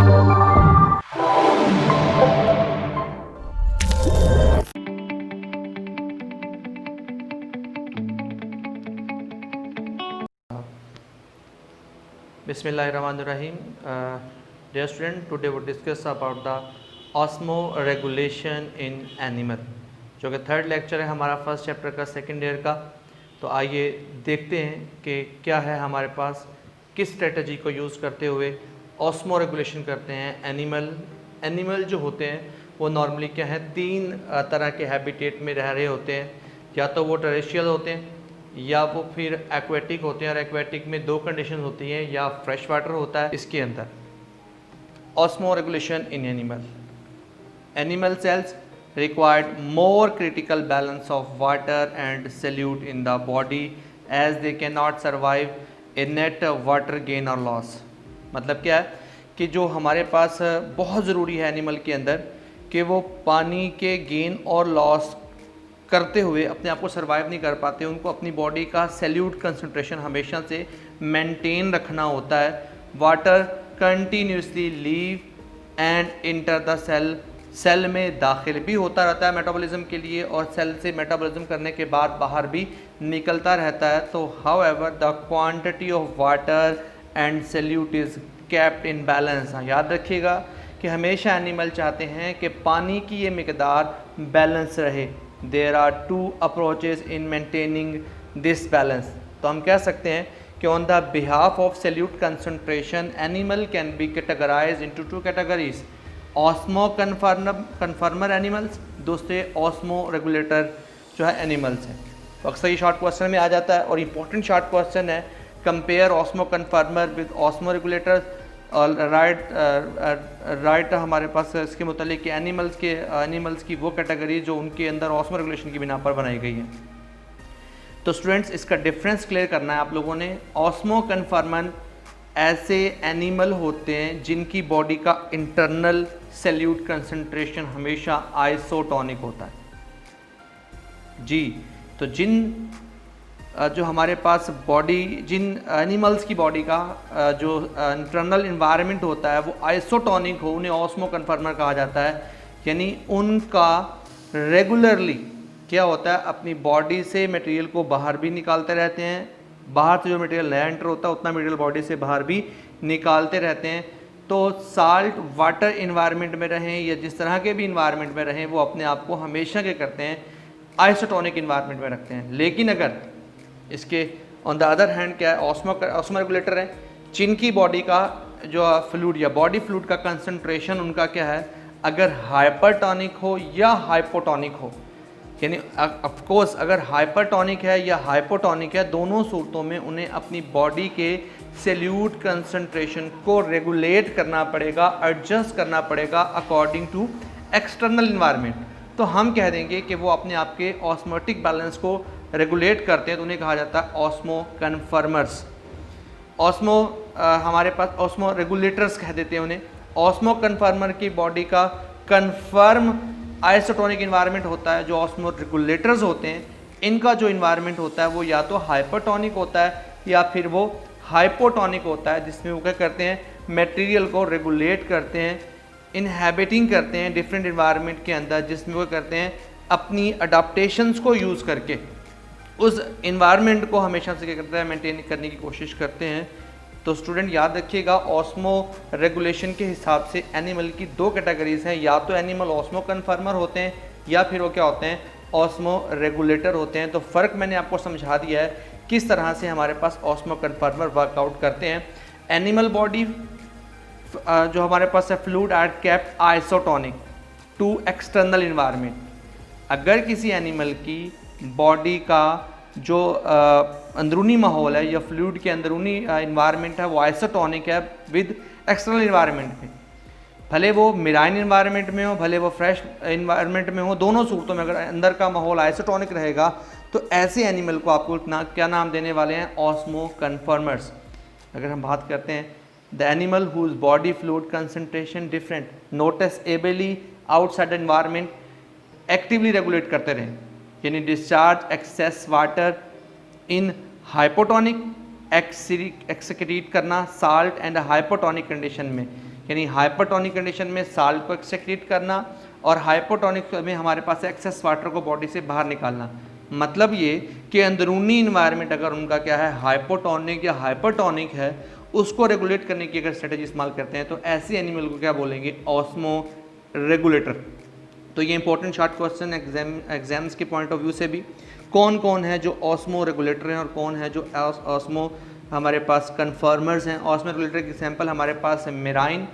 Bismillahirrahmanirrahim. Dear student, today we discuss about the osmoregulation in animal, जो कि third lecture है हमारा first chapter का सेकेंड ईयर का। तो आइए देखते हैं कि क्या है हमारे पास, किस स्ट्रेटजी को यूज़ करते हुए ऑस्मो रेगुलेशन करते हैं एनिमल जो होते हैं वो नॉर्मली क्या है, तीन तरह के हैबिटेट में रह रहे होते हैं। या तो वो टेरेस्ट्रियल होते हैं, या वो फिर एक्वेटिक होते हैं, और एक्वेटिक में दो कंडीशन होती हैं, या फ्रेश वाटर होता है। इसके अंदर osmoregulation in animal cells required more critical balance of water and solute in the body as they can not survive a net water gain और लॉस। मतलब क्या है कि जो हमारे पास बहुत ज़रूरी है एनिमल के अंदर कि वो पानी के गेन और लॉस करते हुए अपने आप को सर्वाइव नहीं कर पाते। उनको अपनी बॉडी का सैल्यूट कंसंट्रेशन हमेशा से मेंटेन रखना होता है। Water continuously leave and enter the cell में दाखिल भी होता रहता है मेटाबॉलिज्म के लिए, और सेल से मेटाबॉलिज्म करने के बाद बाहर भी निकलता रहता है। तो how ever the quantity of water and salute is kept in balance. याद रखिएगा कि हमेशा एनिमल चाहते हैं कि पानी की ये मिकदार बैलेंस रहे। There are two approaches in maintaining this balance. तो हम कह सकते हैं कि on the behalf of solute concentration, animal can be categorized into two categories: osmoconformer animals, दूसरे osmoregulator जो है animals हैं। तो अक्सर ये शॉर्ट क्वेश्चन में आ जाता है और इम्पोर्टेंट शॉर्ट क्वेश्चन है, कंपेयर osmoconformer with osmoregulator। और राइट हमारे पास इसके मुतालिक कि एनिमल्स की वो कैटेगरी जो उनके अंदर ऑस्मो रेगुलेशन की बिना पर बनाई गई है। तो स्टूडेंट्स, इसका डिफरेंस क्लियर करना है आप लोगों ने। ऑस्मो कन्फर्मन ऐसे एनिमल होते हैं जिनकी बॉडी का इंटरनल सैल्यूट कंसंट्रेशन हमेशा आइसोटोनिक होता है जी। तो जो हमारे पास जिन एनिमल्स की बॉडी का जो इंटरनल इन्वायरमेंट होता है वो आइसोटोनिक हो, उन्हें ऑस्मो कन्फर्मर कहा जाता है। यानी उनका रेगुलरली क्या होता है, अपनी बॉडी से मटेरियल को बाहर भी निकालते रहते हैं। बाहर से जो मटेरियल नया एंटर होता है उतना मटेरियल बॉडी से बाहर भी निकालते रहते हैं। तो साल्ट वाटर इन्वायरमेंट में रहें या जिस तरह के भी इन्वायरमेंट में रहें, वो अपने आप को हमेशा क्या करते हैं, आइसोटोनिक इन्वायरमेंट में रखते हैं। लेकिन अगर इसके ऑन द अदर हैंड क्या है, ऑस्मो रेगुलेटर है जिनकी बॉडी का जो फ्लूइड या बॉडी फ्लूइड का कंसंट्रेशन उनका क्या है, अगर हाइपरटोनिक हो या हाइपोटोनिक हो, यानी ऑफ कोर्स अगर हाइपरटोनिक है या हाइपोटोनिक है, दोनों सूरतों में उन्हें अपनी बॉडी के सैल्यूट कंसंट्रेशन को रेगुलेट करना पड़ेगा, एडजस्ट करना पड़ेगा अकॉर्डिंग टू एक्सटर्नल इन्वायरमेंट। तो हम कह देंगे कि वो अपने आप के ऑस्मोटिक बैलेंस को रेगुलेट करते हैं, तो उन्हें कहा जाता है ऑस्मो कन्फर्मर्स। हमारे पास ऑस्मो रेगुलेटर्स कह देते हैं उन्हें। ऑस्मो कन्फर्मर की बॉडी का कन्फर्म आइसोटोनिक इन्वायरमेंट होता है। जो ऑस्मो रेगुलेटर्स होते हैं इनका जो इन्वायरमेंट होता है वो या तो हाइपरटोनिक होता है या फिर वो हाइपोटोनिक होता है, जिसमें वो क्या करते हैं, मटेरियल को रेगुलेट करते हैं, इनहैबिटिंग करते हैं डिफरेंट इन्वायरमेंट के अंदर, जिसमें वो करते हैं अपनी अडाप्टेशंस को यूज़ करके उस इन्वायरमेंट को हमेशा से क्या करता है, मेंटेन करने की कोशिश करते हैं। तो स्टूडेंट याद रखिएगा, ऑस्मो रेगुलेशन के हिसाब से एनिमल की दो कैटेगरीज हैं, या तो एनिमल ऑस्मो कन्फर्मर होते हैं या फिर वो क्या होते हैं, ऑस्मो रेगुलेटर होते हैं। तो फ़र्क मैंने आपको समझा दिया है किस तरह से हमारे पास ऑस्मो कन्फर्मर वर्कआउट करते हैं। एनिमल बॉडी जो हमारे पास है, fluid are kept isotonic to external environment. अगर किसी एनिमल की बॉडी का जो अंदरूनी माहौल है या फ्लूइड के अंदरूनी इन्वायरमेंट है वो आइसोटोनिक है विद एक्सटर्नल इन्वायरमेंट में, भले वो मिराइन इन्वायरमेंट में हो, भले वो फ्रेश इन्वायरमेंट में हो, दोनों सूरतों में अगर अंदर का माहौल आइसोटोनिक रहेगा तो ऐसे एनिमल को आपको क्या नाम देने वाले हैं, ऑस्मो कन्फर्मर्स। अगर हम बात करते हैं the animal whose body fluid concentration different noticeably outside environment actively regulate करते रहें, यानी discharge excess water in hypotonic excrete करना साल्ट एंड हाइपोटोनिक कंडीशन में, यानी हाइपरटोनिक कंडीशन में साल्ट को एक्सेक्रीट करना और हाइपोटोनिक में हमारे पास एक्सेस वाटर को बॉडी से बाहर निकालना। मतलब ये कि अंदरूनी इन्वायरमेंट अगर उनका क्या है हाइपोटोनिक या हाइपरटोनिक है, उसको रेगुलेट करने की अगर स्ट्रेटेजी इस्तेमाल करते हैं तो ऐसे एनिमल को क्या बोलेंगे, ऑस्मो रेगुलेटर। तो ये इंपॉर्टेंट शॉर्ट क्वेश्चन एग्जाम्स के पॉइंट ऑफ व्यू से भी, कौन कौन है जो ऑस्मो रेगुलेटर हैं और कौन है जो ऑस्मो हमारे पास कन्फर्मर्स हैं। ऑस्मो रेगुलेटर की एग्जाम्पल हमारे पास है marine,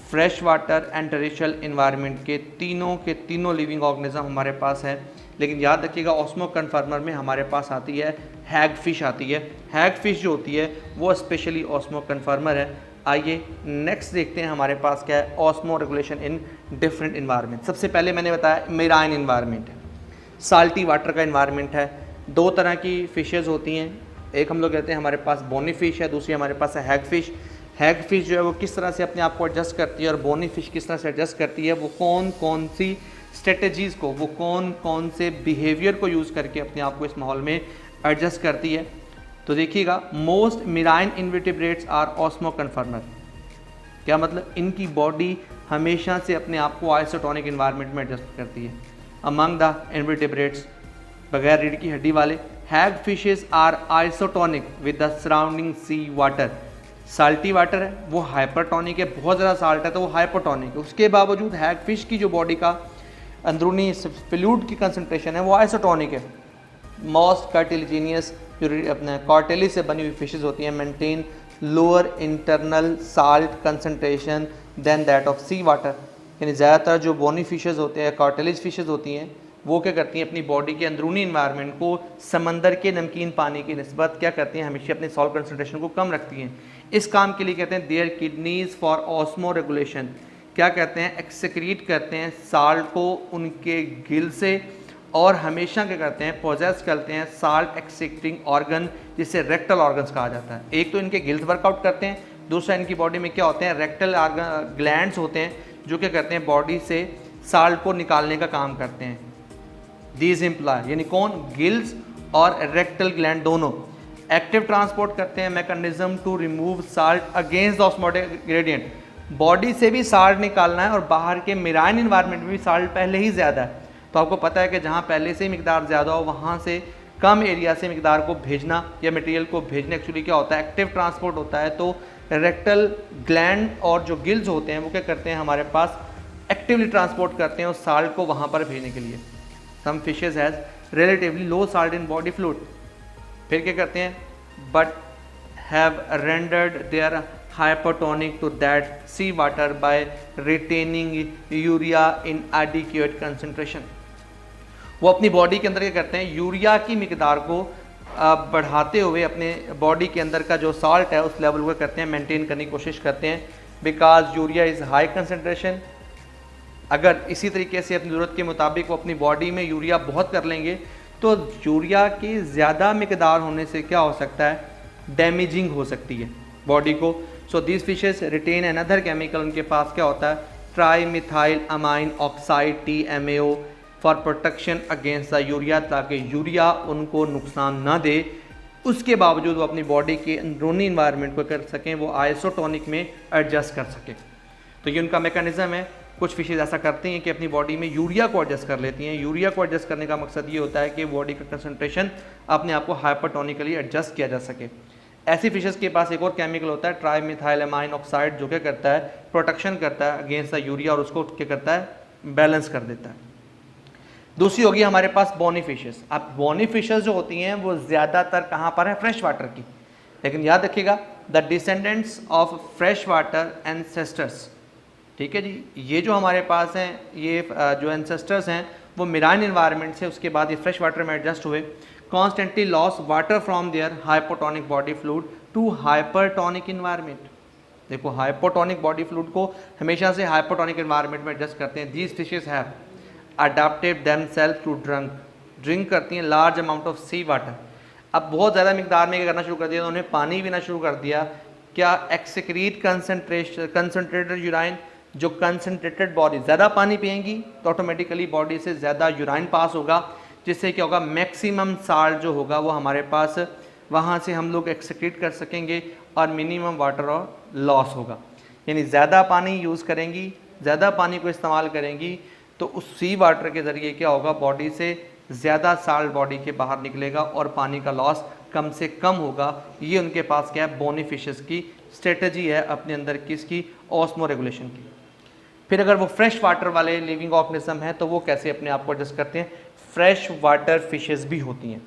fresh water and terrestrial environment के तीनों लिविंग ऑर्गेनिज्म हमारे पास है। लेकिन याद रखिएगा ऑस्मो कन्फर्मर में हमारे पास आती है हैग फिश आती है। हैग फिश जो होती है वो स्पेशली ऑस्मो कन्फर्मर है। आइए नेक्स्ट देखते हैं हमारे पास क्या है, osmo regulation in different environment. सबसे पहले मैंने बताया मेराइन इन्वायरमेंट है, साल्टी वाटर का इन्वायरमेंट है। दो तरह की फिशेज़ होती हैं, एक हम लोग कहते हैं हमारे पास बोनी फिश है, दूसरी हमारे पास है हैग फिश। हैग फिश जो है वो किस तरह से अपने आप को एडजस्ट करती है और बोनी फिश किस तरह से एडजस्ट करती है, वो कौन कौन सी स्ट्रेटजीज़ को, वो कौन कौन से बिहेवियर को यूज़ करके अपने आप को इस माहौल में एडजस्ट करती है। तो देखिएगा, most marine invertebrates are osmoconformer. क्या मतलब, इनकी बॉडी हमेशा से अपने आप को आइसोटोनिक इन्वायरमेंट में एडजस्ट करती है। अमंग द इनवर्टिब्रेट्स, बगैर रीढ़ की हड्डी वाले, hag fishes are isotonic with the surrounding sea water. Salty water है वो हाइपरटोनिक है, बहुत ज़्यादा साल्ट है तो वो हाइपोटोनिक है। उसके बावजूद हैग फिश की जो बॉडी का अंदरूनी फ्लूइड की कंसनट्रेशन है वो आइसोटोनिक है। मोस्ट कार्टिलेजिनियस जो अपने कार्टिलेज से बनी हुई फिशेज होती हैं maintain lower internal salt concentration than that of sea water. यानी ज़्यादातर जो बोनी फिशेज होते हैं, कार्टिलेज फिशेज होती हैं, वो क्या करती हैं, अपनी बॉडी के अंदरूनी इन्वायरमेंट को समंदर के नमकीन पानी की निस्बत क्या करती हैं, हमेशा अपनी सॉल्ट कंसनट्रेशन को कम रखती हैं। इस काम के लिए कहते हैं their kidneys for osmoregulation. क्या कहते हैं, एक्सेक्रीट करते हैं साल्ट को उनके गिल से और हमेशा क्या करते हैं, पोजेस करते हैं साल्ट एक्सेक्टिंग ऑर्गन, जिसे रेक्टल ऑर्गन्स कहा जाता है। एक तो इनके गिल्स वर्कआउट करते हैं, दूसरा इनकी बॉडी में क्या होते हैं, रेक्टल ऑर्गन ग्लैंड्स होते हैं जो क्या करते हैं, बॉडी से साल्ट को निकालने का काम करते हैं। दीज इम्प्लाई, यानी कौन, गिल्स और रेक्टल ग्लैंड दोनों एक्टिव ट्रांसपोर्ट करते हैं mechanism to remove salt against the osmotic gradient. Body से भी साल्ट निकालना है और बाहर के मेराइन इन्वायरमेंट में भी साल्ट पहले ही ज़्यादा है, तो आपको पता है कि जहाँ पहले से ही मिकदार ज़्यादा हो वहाँ से कम एरिया से मिकदार को भेजना या मटेरियल को भेजना एक्चुअली क्या होता है, एक्टिव ट्रांसपोर्ट होता है। तो रेक्टल ग्लैंड और जो गिल्स होते हैं वो क्या करते हैं, हमारे पास एक्टिवली ट्रांसपोर्ट करते हैं उस साल्ट को वहाँ पर भेजने के लिए। Some fishes has relatively low salt in body fluid, फिर क्या करते हैं, but have rendered their hypotonic to that sea water by retaining urea in adequate concentration. वो अपनी बॉडी के अंदर क्या करते हैं, यूरिया की मिकदार को बढ़ाते हुए अपने बॉडी के अंदर का जो साल्ट है उस लेवल को करते हैं मेंटेन करने की कोशिश करते हैं, because urea is high concentration. अगर इसी तरीके से अपनी ज़रूरत के मुताबिक वो अपनी बॉडी में यूरिया बहुत कर लेंगे तो यूरिया की ज़्यादा मिकदार होने से क्या हो सकता है, डैमेजिंग हो सकती है बॉडी को। So these fishes retain another chemical, उनके पास क्या होता है, trimethylamine oxide TMAO for protection against the urea, ताकि यूरिया उनको नुकसान ना दे। उसके बावजूद वो अपनी बॉडी के अंदरूनी इन्वायरमेंट को कर सकें, वो आइसोटोनिक में एडजस्ट कर सकें। तो ये उनका मैकेनिज्म है। कुछ फिशेज ऐसा करती हैं कि अपनी बॉडी में यूरिया को एडजस्ट कर लेती हैं। यूरिया को एडजस्ट करने का मकसद ये होता है कि बॉडी का कंसंट्रेशन अपने आप को हाइपरटोनिकली एडजस्ट किया जा सके। ऐसी फिशेज के पास एक और केमिकल होता है ट्राईमिथाइलएमाइन ऑक्साइड, जो क्या करता है, प्रोटेक्शन करता है अगेंस्ट द यूरिया और उसको क्या करता है, बैलेंस कर देता है। दूसरी होगी हमारे पास बोनी फिशेज। अब बोनी फिशेज जो होती हैं वो ज़्यादातर कहाँ पर है, फ्रेश वाटर की। लेकिन याद रखिएगा the descendants of fresh water ancestors, ठीक है जी, ये जो हमारे पास हैं, ये जो एंसेस्टर्स हैं वो मेराइन इन्वायरमेंट से उसके बाद ये फ्रेश वाटर में एडजस्ट हुए, constantly loss water from their hypotonic body fluid to hypertonic environment. देखो हाइपोटोनिक बॉडी फ्लूइड को हमेशा से हाइपोटोनिक इन्वायरमेंट में एडजस्ट करते हैं। These fishes have adapted themselves to drink करती हैं large amount of sea water. अब बहुत ज़्यादा मिकदार में क्या करना शुरू कर दिया, उन्होंने पानी पीना शुरू कर दिया। क्या, एक्सेक्रीट कंसनट्रेटेड यूराइन। जो कंसनट्रेटेड बॉडी ज़्यादा पानी पिएंगी तो ऑटोमेटिकली बॉडी से ज़्यादा यूराइन पास होगा, जिससे क्या होगा, मैक्सिमम साल्ट जो होगा वो हमारे पास वहाँ से हम लोग एक्सेक्रीट कर सकेंगे और मिनिमम वाटर और लॉस होगा। यानी ज़्यादा पानी यूज़ करेंगी, ज़्यादा पानी को इस्तेमाल करेंगी तो उस सी वाटर के ज़रिए क्या होगा, बॉडी से ज़्यादा साल्ट बॉडी के बाहर निकलेगा और पानी का लॉस कम से कम होगा। ये उनके पास क्या है, बोनी फिशेस की स्ट्रेटजी है अपने अंदर किसकी, ऑस्मो रेगुलेशन की। फिर अगर वो फ्रेश वाटर वाले लिविंग ऑर्गेनिज्म हैं तो वो कैसे अपने आप को एडजस्ट करते हैं, फ्रेश वाटर फिशेस भी होती हैं।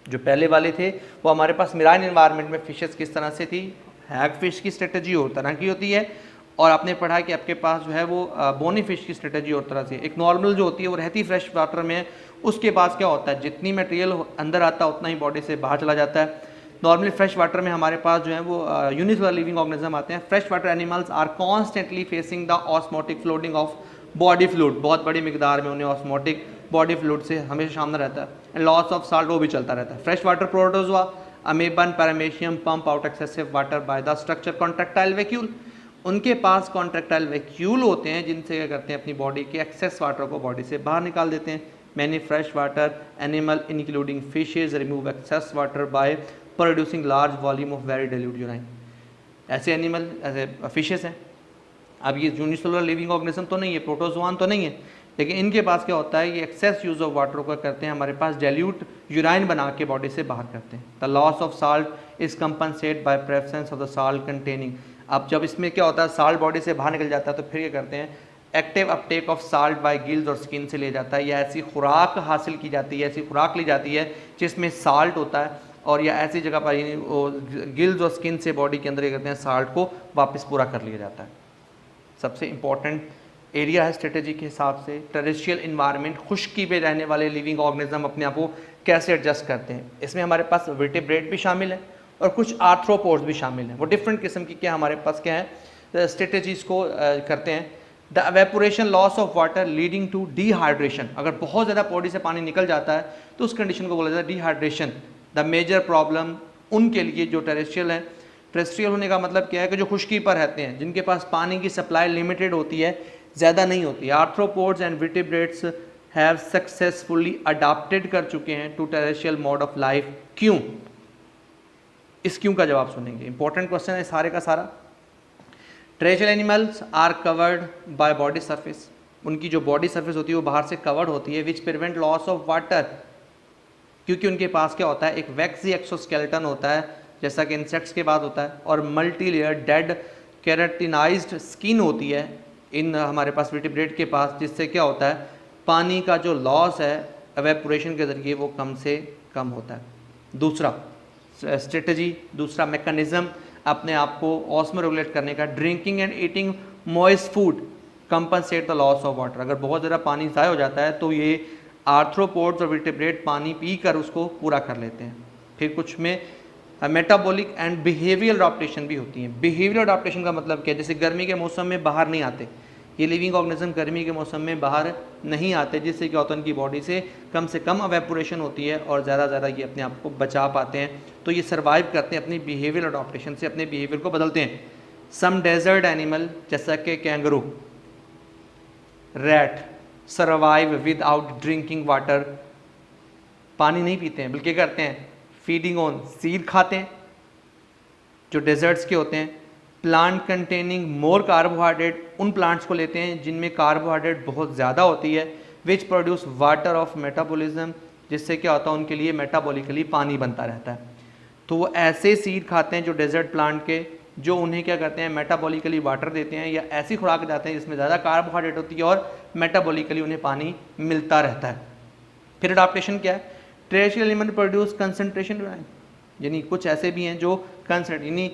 जो पहले वाले थे वो हमारे पास मेराइन एनवायरनमेंट में फिशेस किस तरह से थी, हैग फिश की स्ट्रेटजी और तरह की होती है, और आपने पढ़ा कि आपके पास जो है वो बोनी फिश की स्ट्रेटजी और तरह से। एक नॉर्मल जो होती है वो रहती फ्रेश वाटर में, उसके पास क्या होता है, जितनी मटेरियल अंदर आता है उतना ही बॉडी से बाहर चला जाता है। नॉर्मली फ्रेश वाटर में हमारे पास जो है वो यूनिसेलुलर लिविंग ऑर्गेनिज्म आते हैं। Fresh water animals are constantly facing the osmotic floating of body fluid, बहुत बड़ी मिकदार में उन्हें ऑस्मोटिक बॉडी फ्लूइड से हमेशा सामना रहता है। एंड लॉस ऑफ साल्ट वो भी चलता रहता है। Fresh water protozoa amoeba and paramecium pump out excessive water by the structure contractile vacuole, उनके पास कॉन्ट्रैक्टाइल वैक्यूल होते हैं जिनसे क्या करते हैं, अपनी बॉडी के एक्सेस वाटर को बॉडी से बाहर निकाल देते हैं। Many fresh water animal including fishes remove excess water by producing large volume of very dilute urine. ऐसे एनिमल, ऐसे फिशेस हैं। अब ये यूनिसेलुलर लिविंग ऑर्गेनिज्म तो नहीं है, प्रोटोजोआन तो नहीं है, लेकिन इनके पास क्या होता है, ये एक्सेस यूज ऑफ वाटर को करते हैं, हमारे पास डाइल्यूट यूराइन बना के बॉडी से बाहर करते हैं। The loss of salt is compensate bye preference of the salt containing. अब जब इसमें क्या होता है, साल्ट बॉडी से बाहर निकल जाता है तो फिर क्या करते हैं, active uptake of salt by gills और स्किन से ले जाता है, या ऐसी खुराक हासिल की जाती है, ऐसी खुराक ली जाती है जिसमें साल्ट होता है, और या ऐसी जगह पर गिल्स और स्किन से बॉडी के अंदर क्या करते हैं, साल्ट को वापस पूरा कर लिया जाता है। सबसे इम्पॉर्टेंट एरिया है स्ट्रेटेजी के हिसाब से टेरेस्ट्रियल इन्वायरमेंट, खुश्की पे रहने वाले लिविंग ऑर्गेनिज्म अपने आप को कैसे एडजस्ट करते हैं। इसमें हमारे पास वर्टेब्रेट भी शामिल है और कुछ आर्थ्रोपोड्स भी शामिल हैं। वो डिफरेंट किस्म की क्या हमारे पास क्या है स्ट्रेटेजीज को करते हैं। The evaporation loss of water leading to dehydration, अगर बहुत ज़्यादा बॉडी से पानी निकल जाता है तो उस कंडीशन को बोला जाता है डिहाइड्रेशन। द मेजर प्रॉब्लम उनके लिए जो टेरेस्ट्रियल हैं, टेरेस्ट्रियल होने का मतलब क्या है कि जो खुश्की पर रहते हैं, जिनके पास पानी की सप्लाई लिमिटेड होती है, ज़्यादा नहीं होती। Arthropods and vertebrates have successfully adopted कर चुके हैं to terrestrial mode of life. क्यों? इस क्यों का जवाब सुनेंगे, इंपॉर्टेंट क्वेश्चन है सारे का सारा। Terrestrial animals are covered by body surface, उनकी जो बॉडी सरफेस होती है वो बाहर से कवर्ड होती है, which prevent loss of water, क्योंकि उनके पास क्या होता है, एक वैक्सी एक्सोस्केलेटन होता है जैसा कि इंसेक्ट्स के बाद होता है, और multi layer dead keratinized skin होती है इन हमारे पास वर्टेब्रेट के पास, जिससे क्या होता है, पानी का जो लॉस है एवेपोरेशन के ज़रिए वो कम से कम होता है। दूसरा स्ट्रेटजी, दूसरा मैकेनिज्म अपने आप को ऑस्मो रेगुलेट करने का, drinking and eating moist food compensate the loss of water. अगर बहुत ज़्यादा पानी ज़ाया हो जाता है तो ये आर्थ्रोपोड्स और वर्टेब्रेट पानी पी कर उसको पूरा कर लेते हैं। फिर कुछ में मेटाबॉलिक एंड बिहेवियरल अडॉप्टेशन भी होती हैं। बिहेवियरल अडॉप्टेशन का मतलब क्या है, जैसे गर्मी के मौसम में बाहर नहीं आते, ये लिविंग ऑर्गेनिज्म गर्मी के मौसम में बाहर नहीं आते, जिससे क्या होता है, उनकी बॉडी से कम एवेपोरेशन होती है और ज़्यादा ये अपने आप को बचा पाते हैं, तो ये सर्वाइव करते हैं अपनी बिहेवियरल अडॉप्टेशन से, अपने बिहेवियर को बदलते हैं। सम डेजर्ट एनिमल जैसा कि kangaroo, rat survive without drinking water, पानी नहीं पीते हैं बल्कि करते हैं फीडिंग ऑन सीड खाते हैं जो डेजर्ट्स के होते हैं। प्लांट कंटेनिंग मोर कार्बोहाइड्रेट, उन प्लांट्स को लेते हैं जिनमें कार्बोहाइड्रेट बहुत ज़्यादा होती है, which produce water of metabolism, जिससे क्या होता है, उनके लिए मेटाबॉलिकली पानी बनता रहता है। तो वो ऐसे सीड खाते हैं जो डेजर्ट प्लांट के, जो उन्हें क्या करते हैं, मेटाबॉलिकली वाटर देते हैं, या ऐसी खुराक जाते हैं जिसमें ज़्यादा कार्बोहाइड्रेट होती है और मेटाबॉलिकली उन्हें पानी मिलता रहता है। फिर अडॉप्टेशन क्या है, टेरेस्ट्रियल एनिमल प्रोड्यूस कंसनट्रेशन, यानी कुछ ऐसे भी हैं जो यानी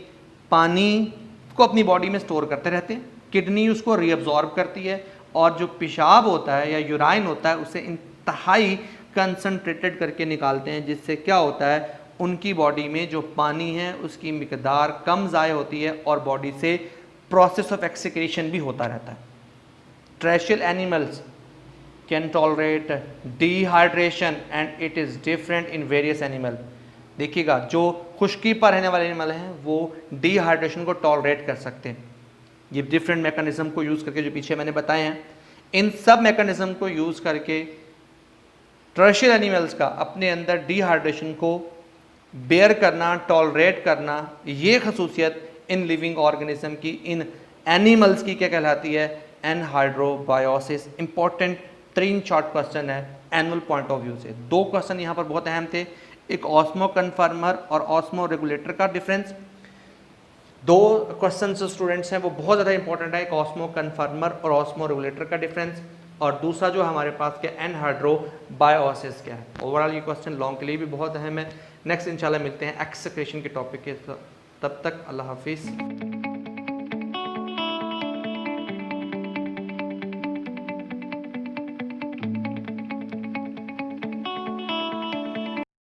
पानी को अपनी बॉडी में स्टोर करते रहते हैं, किडनी उसको रीअब्जॉर्ब करती है, और जो पेशाब होता है या यूराइन होता है उसे इंतहाई कंसनट्रेटेड करके निकालते हैं, जिससे क्या होता है, उनकी बॉडी में जो पानी है उसकी मिकदार कम ज़ाया होती है और बॉडी से प्रोसेस ऑफ एक्सक्रीशन भी होता रहता है। Terrestrial animals can tolerate dehydration and it is different in various animal. देखिएगा, जो खुश्की पर रहने वाले एनिमल हैं वो डिहाइड्रेशन को टॉलरेट कर सकते हैं, ये डिफरेंट मैकेनिज्म को यूज़ करके जो पीछे मैंने बताए हैं। इन सब मैकेनिज्म को यूज़ करके टेरेस्ट्रियल एनिमल्स का अपने अंदर डिहाइड्रेशन को बेयर करना, टॉलरेट करना, ये खसूसियत इन लिविंग ऑर्गेनिज्म की, इन एनिमल्स की क्या कहलाती है, एनहाइड्रोबायोसिस। इंपॉर्टेंट 3 शॉर्ट क्वेश्चन है एनुअल पॉइंट ऑफ व्यू से। 2 क्वेश्चन यहाँ पर बहुत अहम थे, एक ऑस्मो कन्फर्मर और ऑस्मो रेगुलेटर का डिफरेंस। 2 क्वेश्चन जो स्टूडेंट्स हैं वो बहुत ज़्यादा इंपॉर्टेंट है, एक ऑस्मो कन्फर्मर और ऑस्मो रेगुलेटर का डिफरेंस, और दूसरा जो हमारे पास क्या एनहाइड्रोबायोसिस क्या है। ओवरऑल ये क्वेश्चन लॉन्ग के लिए भी बहुत अहम है। नेक्स्ट इंशाल्लाह मिलते हैं एक्सक्रीशन के टॉपिक के, तब तक अल्लाह हाफिज़।